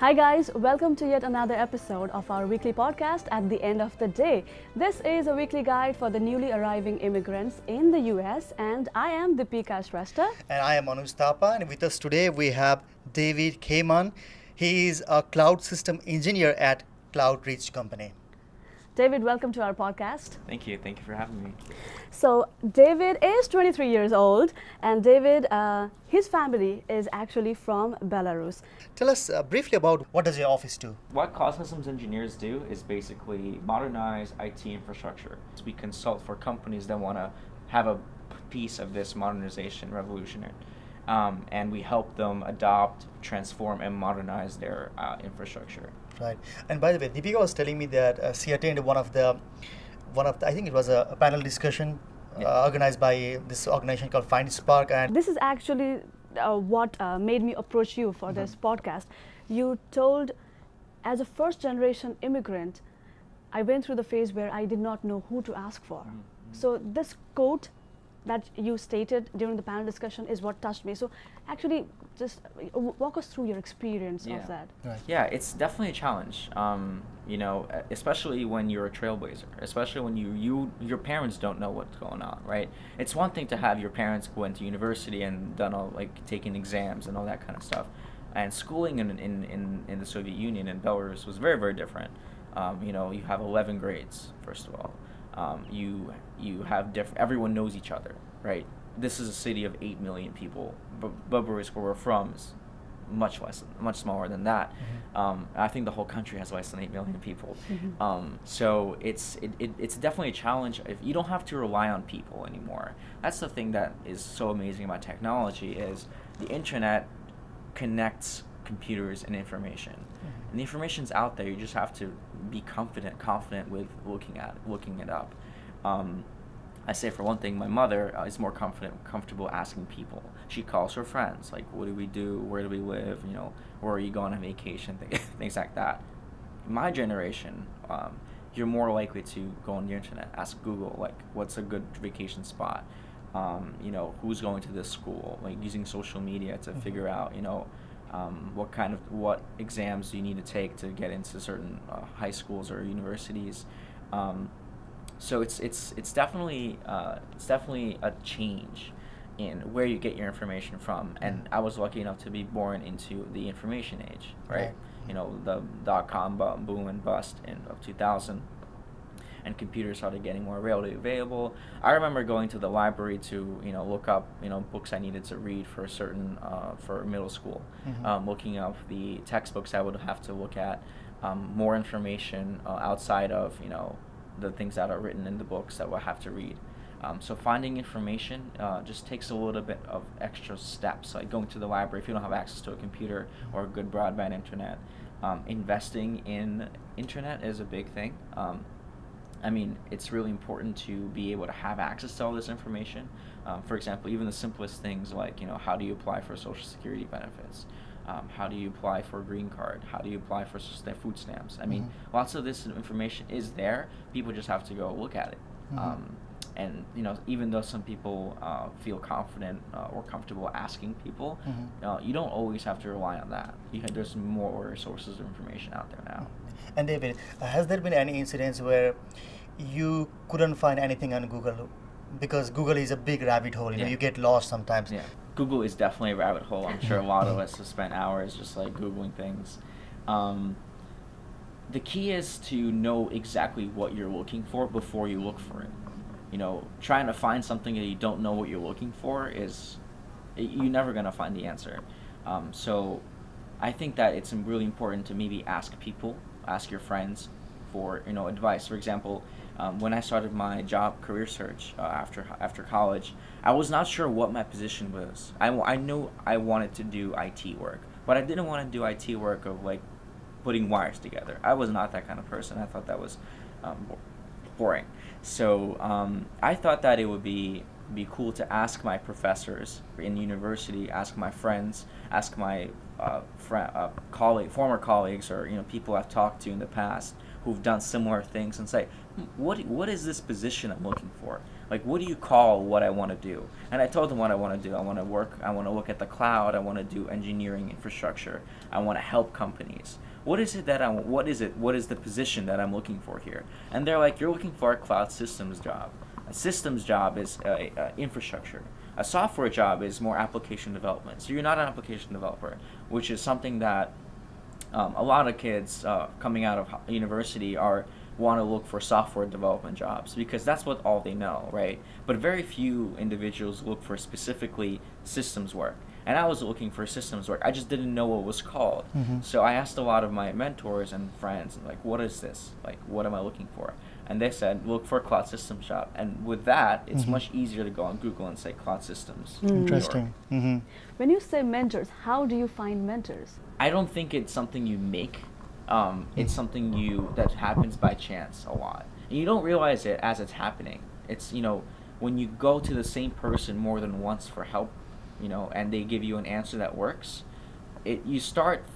Hi guys, welcome to yet another episode of our weekly podcast at the end of the day. This is a weekly guide for the newly arriving immigrants in the US, and I am Dipika Shrestha. And I am Anuz Thapa, and with us today we have David Kheyman. He is a cloud system engineer at CloudReach company. David, welcome to our podcast. Thank you for having me. So, David is 23 years old, and David, his family is actually from Belarus. Tell us briefly about what does your office do? What cloud systems engineers do is basically modernize IT infrastructure. We consult for companies that want to have a piece of this modernization revolution, and we help them adopt, transform, and modernize their infrastructure. Right. And by the way, Dipika was telling me that she attended one of the I think it was a panel discussion organized by this organization called Find Spark. And this is actually what made me approach you for this podcast. You told, as a first generation immigrant, I went through the phase where I did not know who to ask for. So this quote that you stated during the panel discussion is what touched me. So actually, just walk us through your experience of that. Right. Yeah, it's definitely a challenge. Especially when you're a trailblazer, especially when your parents don't know what's going on, right? It's one thing to have your parents go into university and done all taking exams and all that kind of stuff, and schooling in the Soviet Union and Belarus was very, very different. You have 11 grades first of all. You have everyone knows each other, right? This is a city of 8 million people. Bobruisk, where we're from, is much smaller than that. I think the whole country has less than 8 million people. So it's definitely a challenge. If you don't have to rely on people anymore, that's the thing that is so amazing about technology is the internet connects computers and information. And the information's out there. You just have to be confident with looking it up. I say, for one thing, my mother is more comfortable asking people. She calls her friends, like, what do we do? Where do we live? Where are you going on vacation? Things like that. My generation, you're more likely to go on the internet, ask Google, like, what's a good vacation spot? Who's going to this school? Like, using social media to figure out, what exams do you need to take to get into certain high schools or universities. So it's definitely a change in where you get your information from. And I was lucky enough to be born into the information age, right? The .com boom and bust of 2000. And computers started getting more readily available. I remember going to the library to look up books I needed to read for for middle school. Looking up the textbooks I would have to look at, more information outside of the things that are written in the books that we'll have to read. So finding information just takes a little bit of extra steps, like going to the library if you don't have access to a computer or a good broadband internet. Investing in internet is a big thing. It's really important to be able to have access to all this information. For example, even the simplest things like, how do you apply for Social Security benefits? How do you apply for a green card? How do you apply for food stamps? Lots of this information is there. People just have to go look at it. And even though some people feel confident or comfortable asking people, you don't always have to rely on that. There's more sources of information out there now. And David, has there been any incidents where you couldn't find anything on Google? Because Google is a big rabbit hole. You get lost sometimes. Yeah. Google is definitely a rabbit hole. I'm sure a lot of us have spent hours just Googling things. The key is to know exactly what you're looking for before you look for it. Trying to find something that you don't know what you're looking for you're never going to find the answer. So I think that it's really important to maybe ask your friends for advice. For example, when I started my career search after college, I was not sure what my position was. I knew I wanted to do IT work, but I didn't want to do IT work of putting wires together. I was not that kind of person. I thought that was boring. So I thought that it would be cool to ask my professors in university, ask my friends, ask my former colleagues, or people I've talked to in the past who've done similar things, and say, what is this position I'm looking for? Like, what do you call what I want to do? And I told them what I want to do. I want to look at the cloud. I want to do engineering infrastructure. I want to help companies. What is it that I want? What is the position that I'm looking for here? And they're like, you're looking for a cloud systems job. A systems job is infrastructure. A software job is more application development. So you're not an application developer, which is something that a lot of kids coming out of university want to look for software development jobs because that's what all they know, right? But very few individuals look for specifically systems work. And I was looking for systems work. I just didn't know what it was called. So I asked a lot of my mentors and friends, like, what is this? Like, what am I looking for? And they said, look for a cloud systems job. And with that, it's much easier to go on Google and say cloud systems. Interesting. When you say mentors, how do you find mentors? I don't think it's something you make. It's something that happens by chance a lot. And you don't realize it as it's happening. It's, when you go to the same person more than once for help, and they give you an answer that works, you start,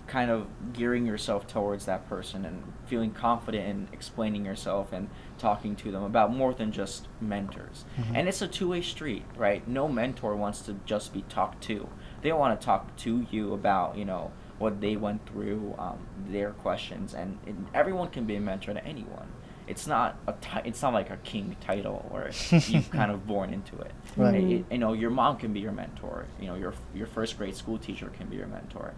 kind of gearing yourself towards that person and feeling confident in explaining yourself and talking to them about more than just mentors. And it's a two-way street, right? No mentor wants to just be talked to. They want to talk to you about, what they went through, their questions, and everyone can be a mentor to anyone. It's not it's not like a king title or you're kind of born into it. Right. Your mom can be your mentor. Your first grade school teacher can be your mentor.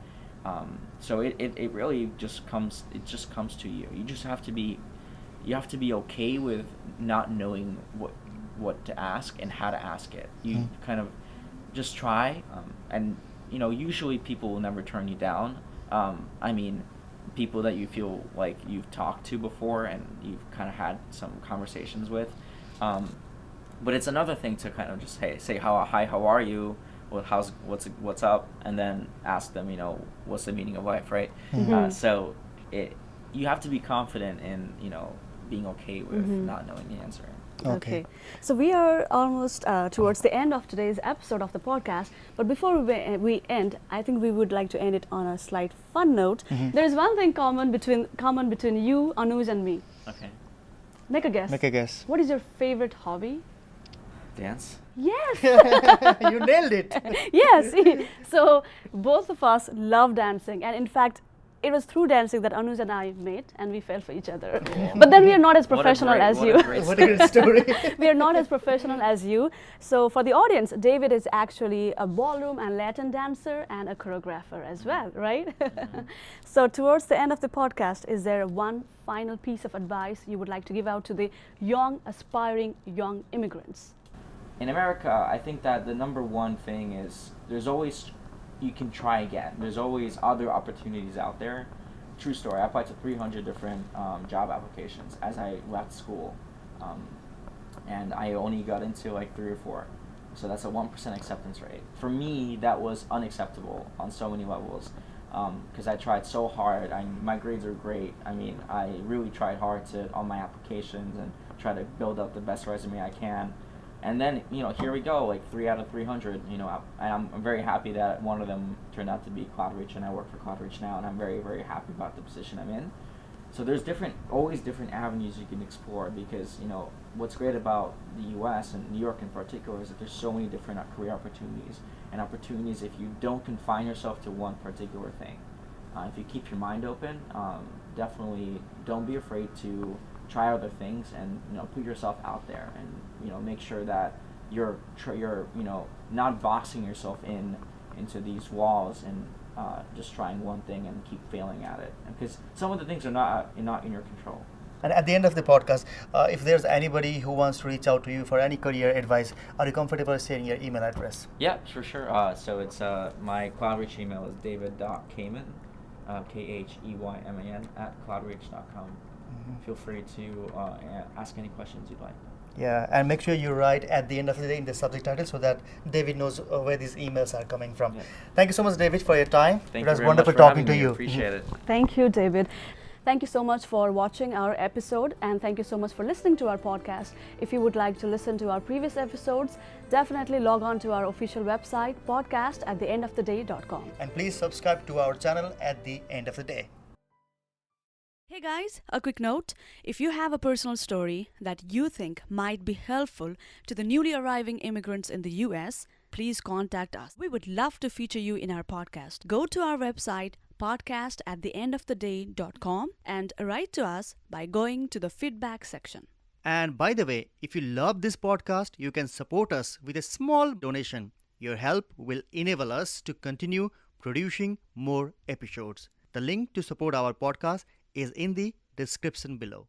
So it really just comes to you. You just have to be okay with not knowing what to ask and how to ask it. You kind of just try, and usually people will never turn you down. People that you feel like you've talked to before and you've kind of had some conversations with. But it's another thing to kind of just say hi, how are you? Well, what's up? And then ask them, what's the meaning of life, right? So you have to be confident in, being okay with not knowing the answer. Okay. So we are almost towards the end of today's episode of the podcast. But before we end, I think we would like to end it on a slight fun note. There is one thing common between you, Anuz, and me. Okay. Make a guess. Make a guess. What is your favorite hobby? Dance? Yes. You nailed it. Yes. So both of us love dancing, and in fact, it was through dancing that Anuz and I met, and we fell for each other. But then we are not as professional as you. What a great story. We are not as professional as you. So for the audience, David is actually a ballroom and Latin dancer and a choreographer as well, right? So towards the end of the podcast, is there one final piece of advice you would like to give out to the aspiring young immigrants? In America, I think that the number one thing is you can try again. There's always other opportunities out there. True story, I applied to 300 different job applications as I left school. And I only got into like 3 or 4. So that's a 1% acceptance rate. For me, that was unacceptable on so many levels. Because I tried so hard. My grades are great. I really tried hard on my applications and try to build up the best resume I can. And then, here we go, like 3 out of 300, and I'm very happy that one of them turned out to be CLOUDREACH, and I work for CLOUDREACH now, and I'm very, very happy about the position I'm in. So there's always different avenues you can explore because, what's great about the U.S. and New York in particular is that there's so many different career opportunities, and opportunities if you don't confine yourself to one particular thing. If you keep your mind open, definitely don't be afraid to try other things and put yourself out there and make sure that you're not boxing yourself into these walls and just trying one thing and keep failing at it, because some of the things are not in your control. And at the end of the podcast, if there's anybody who wants to reach out to you for any career advice, are you comfortable sharing your email address? Yeah, for sure. So it's my CloudReach email is david.kheyman, Kheyman @cloudreach.com. Feel free to ask any questions you'd like. Yeah, and make sure you write at the end of the day in the subject title so that David knows where these emails are coming from. Yeah. Thank you so much, David, for your time. Thank it was you very wonderful much for talking having to me. you. Appreciate it. Thank you, David. Thank you so much for watching our episode, and thank you so much for listening to our podcast. If you would like to listen to our previous episodes, definitely log on to our official website, podcast@theendoftheday.com. And please subscribe to our channel at the end of the day. Hey guys, a quick note. If you have a personal story that you think might be helpful to the newly arriving immigrants in the US, please contact us. We would love to feature you in our podcast. Go to our website, podcastattheendoftheday.com, and write to us by going to the feedback section. And by the way, if you love this podcast, you can support us with a small donation. Your help will enable us to continue producing more episodes. The link to support our podcast is in the description below.